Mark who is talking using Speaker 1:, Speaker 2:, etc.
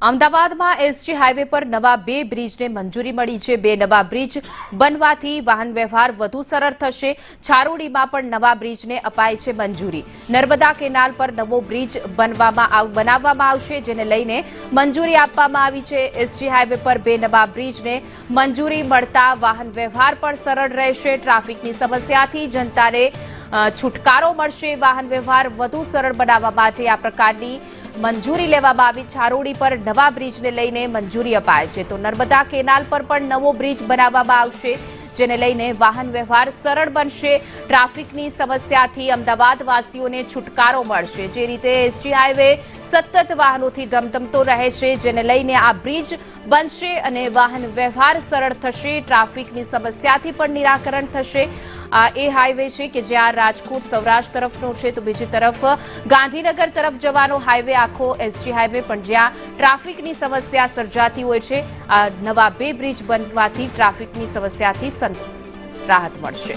Speaker 1: અમદાવાદમાં ST highway પર નવા 2 બ્રિજને મંજૂરી મળી છે। 2 નવા બ્રિજ બનવાથી વાહન વ્યવહાર વધુ સરળ થશે। છારોડીમાં પણ નવા બ્રિજને અપાઈ છે મંજૂરી। નર્મદા કેનાલ પર નવો બ્રિજ બનાવવામાં આવશે, જેને લઈને મંજૂરી આપવામાં આવી છે। એસટી હાઈવે પર 2 નવા બ્રિજને મંજૂરી મળતા વાહન વ્યવહાર પણ સરળ રહેશે। ટ્રાફિકની સમસ્યાથી જનતાને છુટકારો મળશે। વાહન વ્યવહાર વધુ સરળ બનાવવા માટે આ પ્રકારની મંજૂરી લેવામાં આવી। છારોડી પર નવા બ્રિજને લઈને મંજૂરી અપાય છે, તો નર્મદા કેનાલ પર પણ નવો બ્રિજ બનાવવામાં આવશે, જેને લઈને વાહન વ્યવહાર સરળ બનશે। ટ્રાફિકની સમસ્યાથી અમદાવાદવાસીઓને છુટકારો મળશે। જે રીતે એસટી હાઈવે સતત વાહનોથી ધમધમતો રહે છે, જેને લઈને આ બ્રિજ બનશે અને વાહન વ્યવહાર સરળ થશે। ટ્રાફિકની સમસ્યાથી પણ નિરાકરણ થશે। આ એ હાઈવે છે કે જ્યાં રાજકોટ સૌરાષ્ટ્ર તરફનો છે, તો બીજી તરફ ગાંધીનગર તરફ જવાનો હાઈવે આખો એસટી હાઈવે પણ જ્યાં ટ્રાફિકની સમસ્યા સર્જાતી હોય છે, આ નવા 2 બ્રિજ બનવાથી ટ્રાફિકની સમસ્યાથી રાહત મળશે।